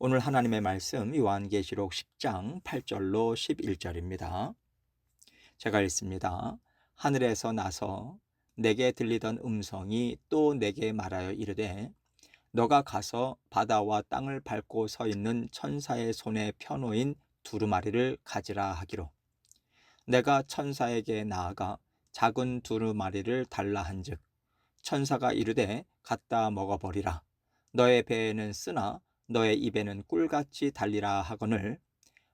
오늘 하나님의 말씀 요한계시록 10장 8절로 11절입니다. 제가 읽습니다. 하늘에서 나서 내게 들리던 음성이 또 내게 말하여 이르되 너가 가서 바다와 땅을 밟고 서 있는 천사의 손에 펴놓인 두루마리를 가지라 하기로 내가 천사에게 나아가 작은 두루마리를 달라 한즉 천사가 이르되 갖다 먹어버리라. 너의 배에는 쓰나 너의 입에는 꿀같이 달리라 하거늘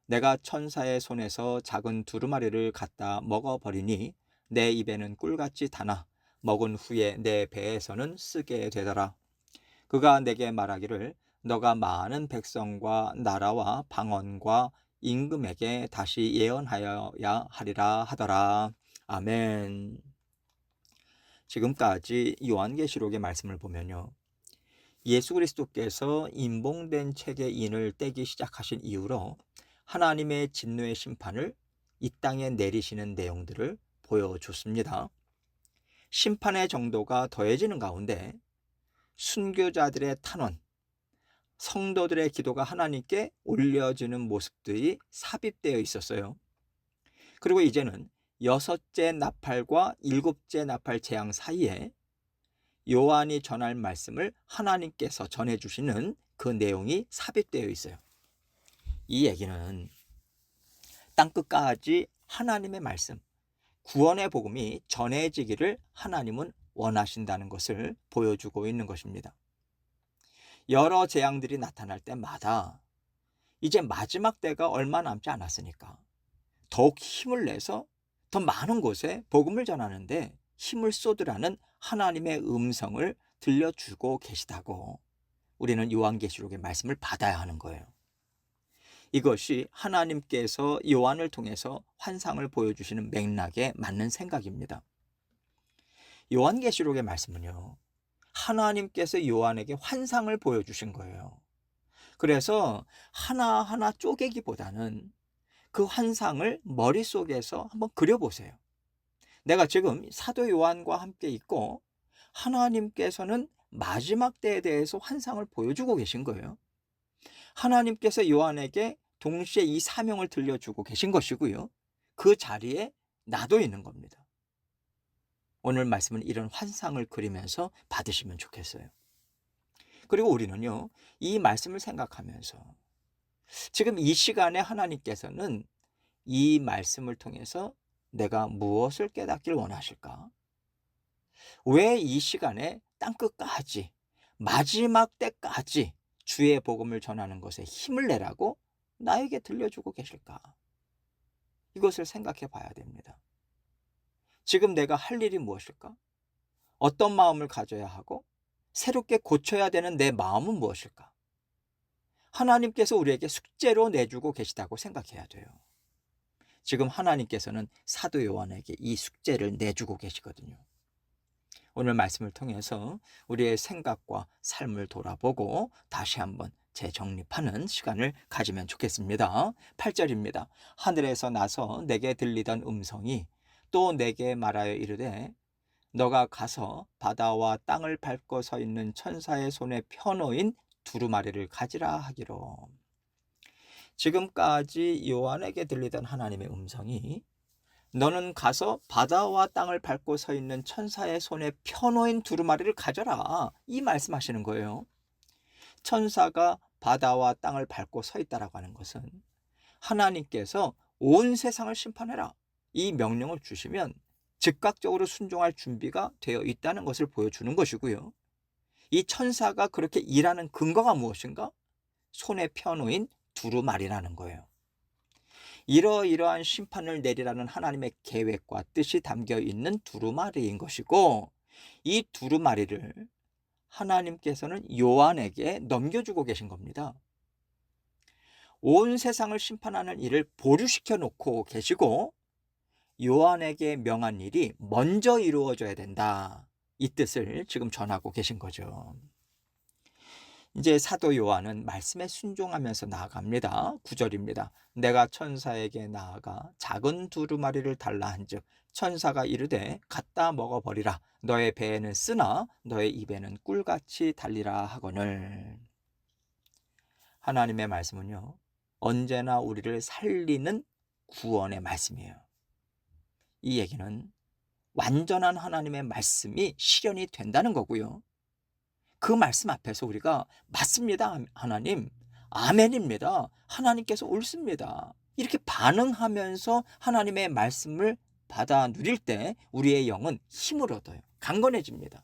내가 천사의 손에서 작은 두루마리를 갖다 먹어버리니 내 입에는 꿀같이 다나 먹은 후에 내 배에서는 쓰게 되더라. 그가 내게 말하기를 너가 많은 백성과 나라와 방언과 임금에게 다시 예언하여야 하리라 하더라. 아멘. 지금까지 요한계시록의 말씀을 보면요, 예수 그리스도께서 인봉된 책의 인을 떼기 시작하신 이후로 하나님의 진노의 심판을 이 땅에 내리시는 내용들을 보여줬습니다. 심판의 정도가 더해지는 가운데 순교자들의 탄원, 성도들의 기도가 하나님께 올려지는 모습들이 삽입되어 있었어요. 그리고 이제는 여섯째 나팔과 일곱째 나팔 재앙 사이에 요한이 전할 말씀을 하나님께서 전해주시는 그 내용이 삽입되어 있어요. 이 얘기는 땅끝까지 하나님의 말씀, 구원의 복음이 전해지기를 하나님은 원하신다는 것을 보여주고 있는 것입니다. 여러 재앙들이 나타날 때마다 이제 마지막 때가 얼마 남지 않았으니까 더욱 힘을 내서 더 많은 곳에 복음을 전하는데 힘을 쏟으라는 하나님의 음성을 들려주고 계시다고 우리는 요한계시록의 말씀을 받아야 하는 거예요. 이것이 하나님께서 요한을 통해서 환상을 보여주시는 맥락에 맞는 생각입니다. 요한계시록의 말씀은요, 하나님께서 요한에게 환상을 보여주신 거예요. 그래서 하나하나 쪼개기보다는 그 환상을 머릿속에서 한번 그려보세요. 내가 지금 사도 요한과 함께 있고 하나님께서는 마지막 때에 대해서 환상을 보여주고 계신 거예요. 하나님께서 요한에게 동시에 이 사명을 들려주고 계신 것이고요. 그 자리에 나도 있는 겁니다. 오늘 말씀은 이런 환상을 그리면서 받으시면 좋겠어요. 그리고 우리는요, 이 말씀을 생각하면서 지금 이 시간에 하나님께서는 이 말씀을 통해서 내가 무엇을 깨닫길 원하실까? 왜 이 시간에 땅끝까지 마지막 때까지 주의 복음을 전하는 것에 힘을 내라고 나에게 들려주고 계실까? 이것을 생각해 봐야 됩니다. 지금 내가 할 일이 무엇일까? 어떤 마음을 가져야 하고 새롭게 고쳐야 되는 내 마음은 무엇일까? 하나님께서 우리에게 숙제로 내주고 계시다고 생각해야 돼요. 지금 하나님께서는 사도 요한에게 이 숙제를 내주고 계시거든요. 오늘 말씀을 통해서 우리의 생각과 삶을 돌아보고 다시 한번 재정립하는 시간을 가지면 좋겠습니다. 8절입니다. 하늘에서 나서 내게 들리던 음성이 또 내게 말하여 이르되 너가 가서 바다와 땅을 밟고 서 있는 천사의 손에 펴놓인 두루마리를 가지라 하기로. 지금까지 요한에게 들리던 하나님의 음성이 너는 가서 바다와 땅을 밟고 서 있는 천사의 손에 펴놓인 두루마리를 가져라, 이 말씀하시는 거예요. 천사가 바다와 땅을 밟고 서 있다라고 하는 것은 하나님께서 온 세상을 심판해라, 이 명령을 주시면 즉각적으로 순종할 준비가 되어 있다는 것을 보여주는 것이고요. 이 천사가 그렇게 일하는 근거가 무엇인가? 손에 펴놓인 두루마리라는 거예요. 이러이러한 심판을 내리라는 하나님의 계획과 뜻이 담겨 있는 두루마리인 것이고, 이 두루마리를 하나님께서는 요한에게 넘겨주고 계신 겁니다. 온 세상을 심판하는 일을 보류시켜 놓고 계시고 요한에게 명한 일이 먼저 이루어져야 된다, 이 뜻을 지금 전하고 계신 거죠. 이제 사도 요한은 말씀에 순종하면서 나아갑니다. 9절입니다. 내가 천사에게 나아가 작은 두루마리를 달라 한즉 천사가 이르되 갖다 먹어버리라. 너의 배에는 쓰나 너의 입에는 꿀같이 달리라 하거늘. 하나님의 말씀은요, 언제나 우리를 살리는 구원의 말씀이에요. 이 얘기는 완전한 하나님의 말씀이 실현이 된다는 거고요. 그 말씀 앞에서 우리가 맞습니다, 하나님. 아멘입니다. 하나님께서 옳습니다. 이렇게 반응하면서 하나님의 말씀을 받아 누릴 때 우리의 영은 힘을 얻어요. 강건해집니다.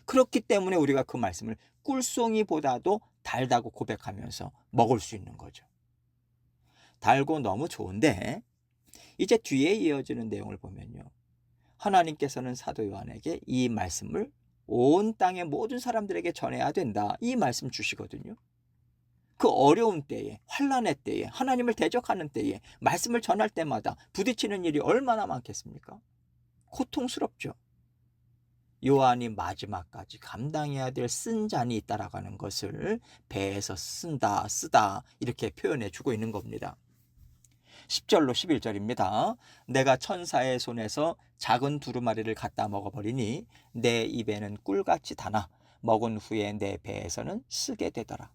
그렇기 때문에 우리가 그 말씀을 꿀송이보다도 달다고 고백하면서 먹을 수 있는 거죠. 달고 너무 좋은데 이제 뒤에 이어지는 내용을 보면요, 하나님께서는 사도 요한에게 이 말씀을 온 땅의 모든 사람들에게 전해야 된다, 이 말씀 주시거든요. 그 어려운 때에, 환난의 때에, 하나님을 대적하는 때에 말씀을 전할 때마다 부딪히는 일이 얼마나 많겠습니까? 고통스럽죠. 요한이 마지막까지 감당해야 될 쓴 잔이 있다라고 하는 것을 배에서 쓰다 이렇게 표현해 주고 있는 겁니다. 10절로 11절입니다. 내가 천사의 손에서 작은 두루마리를 갖다 먹어버리니 내 입에는 꿀같이 다나 먹은 후에 내 배에서는 쓰게 되더라.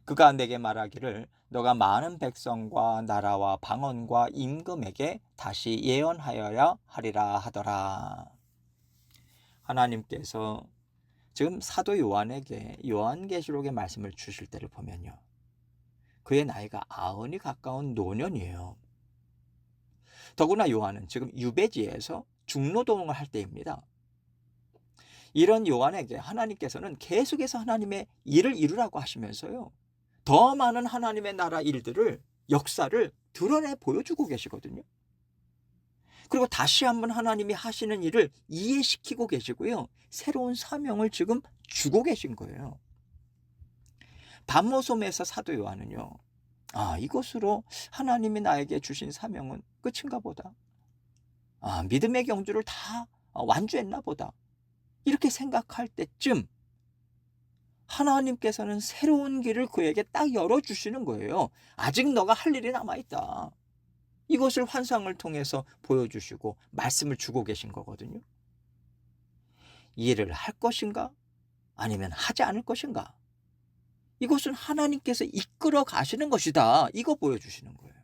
그가 내게 말하기를 너가 많은 백성과 나라와 방언과 임금에게 다시 예언하여야 하리라 하더라. 하나님께서 지금 사도 요한에게 요한계시록의 말씀을 주실 때를 보면요, 그의 나이가 90이 가까운 노년이에요. 더구나 요한은 지금 유배지에서 중노동을 할 때입니다. 이런 요한에게 하나님께서는 계속해서 하나님의 일을 이루라고 하시면서요, 더 많은 하나님의 나라 일들을, 역사를 드러내 보여주고 계시거든요. 그리고 다시 한번 하나님이 하시는 일을 이해시키고 계시고요, 새로운 사명을 지금 주고 계신 거예요. 밤모섬에서 사도 요한은요, 이것으로 하나님이 나에게 주신 사명은 끝인가 보다. 믿음의 경주를 다 완주했나 보다. 이렇게 생각할 때쯤 하나님께서는 새로운 길을 그에게 딱 열어주시는 거예요. 아직 너가 할 일이 남아있다. 이것을 환상을 통해서 보여주시고 말씀을 주고 계신 거거든요. 일을 할 것인가? 아니면 하지 않을 것인가? 이것은 하나님께서 이끌어 가시는 것이다, 이거 보여주시는 거예요.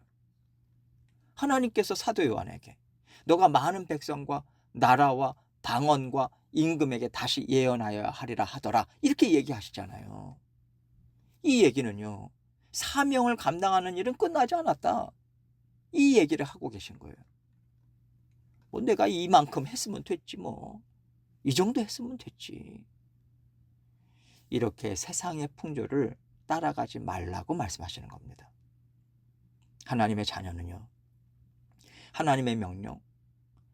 하나님께서 사도 요한에게 너가 많은 백성과 나라와 방언과 임금에게 다시 예언하여야 하리라 하더라, 이렇게 얘기하시잖아요. 이 얘기는요, 사명을 감당하는 일은 끝나지 않았다, 이 얘기를 하고 계신 거예요. 내가 이만큼 했으면 됐지, 이 정도 했으면 됐지. 이렇게 세상의 풍조를 따라가지 말라고 말씀하시는 겁니다. 하나님의 자녀는요, 하나님의 명령,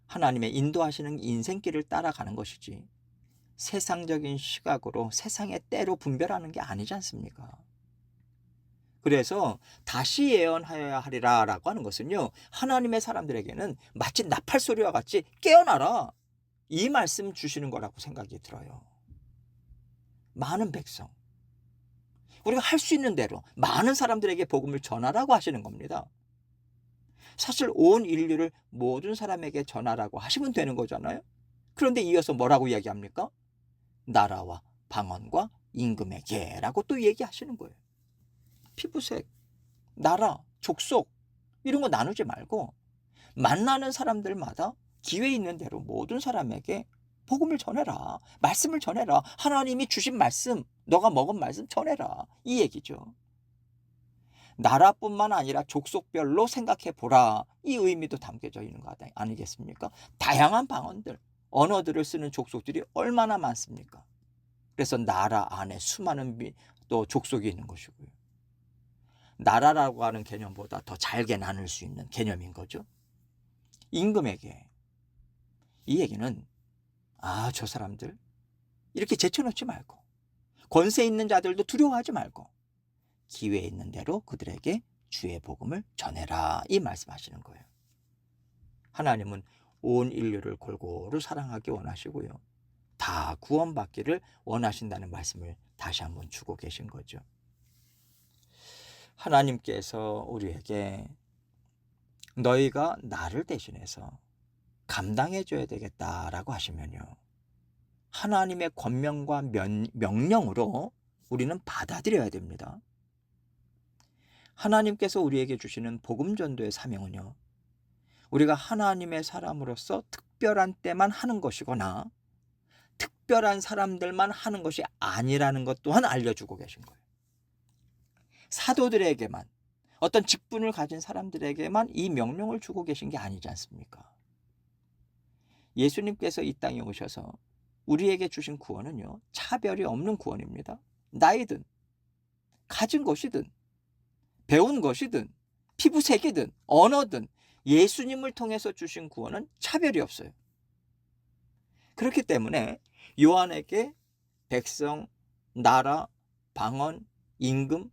하나님의 인도하시는 인생길을 따라가는 것이지 세상적인 시각으로 세상의 때로 분별하는 게 아니지 않습니까? 그래서 다시 예언하여야 하리라 라고 하는 것은요, 하나님의 사람들에게는 마치 나팔소리와 같이 깨어나라, 이 말씀 주시는 거라고 생각이 들어요. 많은 백성, 우리가 할 수 있는 대로 많은 사람들에게 복음을 전하라고 하시는 겁니다. 사실 온 인류를 모든 사람에게 전하라고 하시면 되는 거잖아요. 그런데 이어서 뭐라고 이야기합니까? 나라와 방언과 임금에게라고 또 얘기하시는 거예요. 피부색, 나라, 족속 이런 거 나누지 말고 만나는 사람들마다 기회 있는 대로 모든 사람에게 복음을 전해라, 말씀을 전해라, 하나님이 주신 말씀, 너가 먹은 말씀 전해라, 이 얘기죠. 나라뿐만 아니라 족속별로 생각해 보라, 이 의미도 담겨져 있는 거 아니겠습니까? 다양한 방언들, 언어들을 쓰는 족속들이 얼마나 많습니까? 그래서 나라 안에 수많은 또 족속이 있는 것이고요. 나라라고 하는 개념보다 더 잘게 나눌 수 있는 개념인 거죠. 임금에게, 이 얘기는 저 사람들 이렇게 제쳐놓지 말고, 권세 있는 자들도 두려워하지 말고 기회 있는 대로 그들에게 주의 복음을 전해라, 이 말씀하시는 거예요. 하나님은 온 인류를 골고루 사랑하기 원하시고요, 다 구원받기를 원하신다는 말씀을 다시 한번 주고 계신 거죠. 하나님께서 우리에게 너희가 나를 대신해서 감당해 줘야 되겠다라고 하시면요, 하나님의 권명과 명령으로 우리는 받아들여야 됩니다. 하나님께서 우리에게 주시는 복음 전도의 사명은요, 우리가 하나님의 사람으로서 특별한 때만 하는 것이거나 특별한 사람들만 하는 것이 아니라는 것 또한 알려주고 계신 거예요. 사도들에게만, 어떤 직분을 가진 사람들에게만 이 명령을 주고 계신 게 아니지 않습니까? 예수님께서 이 땅에 오셔서 우리에게 주신 구원은요, 차별이 없는 구원입니다. 나이든 가진 것이든 배운 것이든 피부색이든 언어든 예수님을 통해서 주신 구원은 차별이 없어요. 그렇기 때문에 요한에게 백성, 나라, 방언, 임금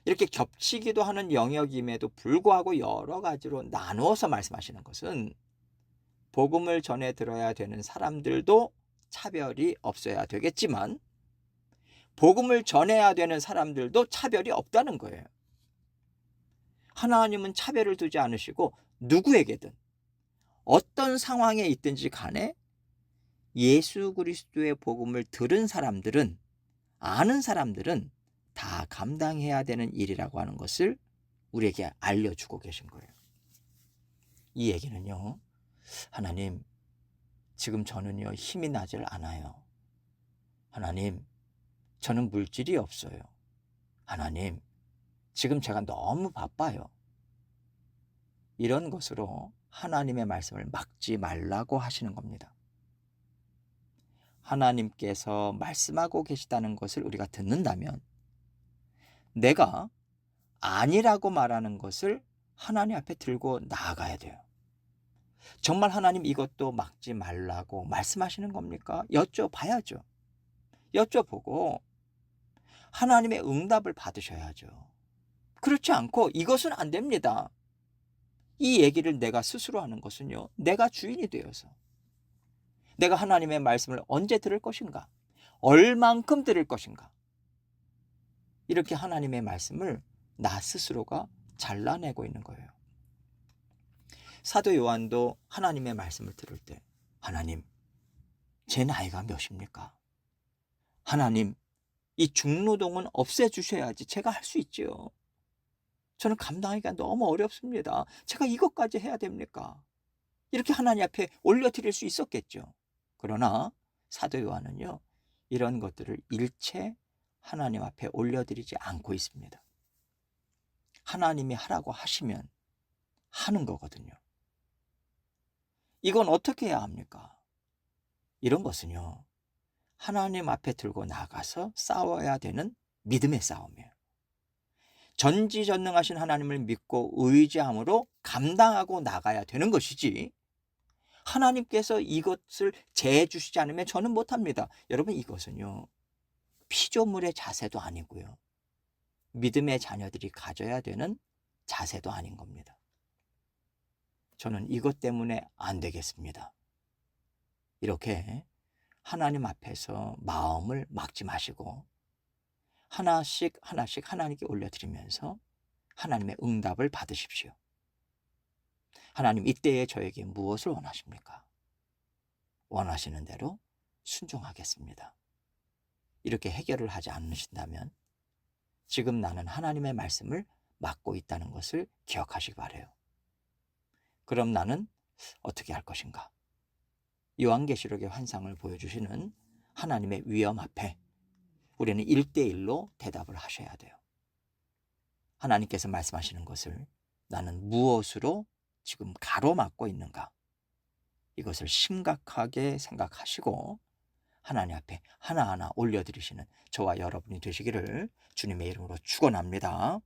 이렇게 겹치기도 하는 영역임에도 불구하고 여러 가지로 나누어서 말씀하시는 것은 복음을 전해 들어야 되는 사람들도 차별이 없어야 되겠지만 복음을 전해야 되는 사람들도 차별이 없다는 거예요. 하나님은 차별을 두지 않으시고 누구에게든 어떤 상황에 있든지 간에 예수 그리스도의 복음을 들은 사람들은, 아는 사람들은 다 감당해야 되는 일이라고 하는 것을 우리에게 알려주고 계신 거예요. 이 얘기는요, 하나님, 지금 저는요 힘이 나질 않아요. 하나님, 저는 물질이 없어요. 하나님, 지금 제가 너무 바빠요. 이런 것으로 하나님의 말씀을 막지 말라고 하시는 겁니다. 하나님께서 말씀하고 계시다는 것을 우리가 듣는다면 내가 아니라고 말하는 것을 하나님 앞에 들고 나아가야 돼요. 정말 하나님 이것도 막지 말라고 말씀하시는 겁니까? 여쭤봐야죠. 여쭤보고 하나님의 응답을 받으셔야죠. 그렇지 않고 이것은 안 됩니다, 이 얘기를 내가 스스로 하는 것은요, 내가 주인이 되어서 내가 하나님의 말씀을 언제 들을 것인가, 얼만큼 들을 것인가, 이렇게 하나님의 말씀을 나 스스로가 잘라내고 있는 거예요. 사도 요한도 하나님의 말씀을 들을 때, 하나님, 제 나이가 몇입니까? 하나님, 이 중노동은 없애주셔야지 제가 할 수 있지요. 저는 감당하기가 너무 어렵습니다. 제가 이것까지 해야 됩니까? 이렇게 하나님 앞에 올려드릴 수 있었겠죠. 그러나 사도 요한은요, 이런 것들을 일체 하나님 앞에 올려드리지 않고 있습니다. 하나님이 하라고 하시면 하는 거거든요. 이건 어떻게 해야 합니까? 이런 것은요, 하나님 앞에 들고 나가서 싸워야 되는 믿음의 싸움이에요. 전지전능하신 하나님을 믿고 의지함으로 감당하고 나가야 되는 것이지, 하나님께서 이것을 제해 주시지 않으면 저는 못합니다. 여러분, 이것은요, 피조물의 자세도 아니고요, 믿음의 자녀들이 가져야 되는 자세도 아닌 겁니다. 저는 이것 때문에 안 되겠습니다, 이렇게 하나님 앞에서 마음을 막지 마시고 하나씩 하나씩 하나님께 올려드리면서 하나님의 응답을 받으십시오. 하나님, 이때에 저에게 무엇을 원하십니까? 원하시는 대로 순종하겠습니다. 이렇게 해결을 하지 않으신다면 지금 나는 하나님의 말씀을 막고 있다는 것을 기억하시기 바라요. 그럼 나는 어떻게 할 것인가? 요한계시록의 환상을 보여주시는 하나님의 위엄 앞에 우리는 1대1로 대답을 하셔야 돼요. 하나님께서 말씀하시는 것을 나는 무엇으로 지금 가로막고 있는가? 이것을 심각하게 생각하시고 하나님 앞에 하나하나 올려드리시는 저와 여러분이 되시기를 주님의 이름으로 축원합니다.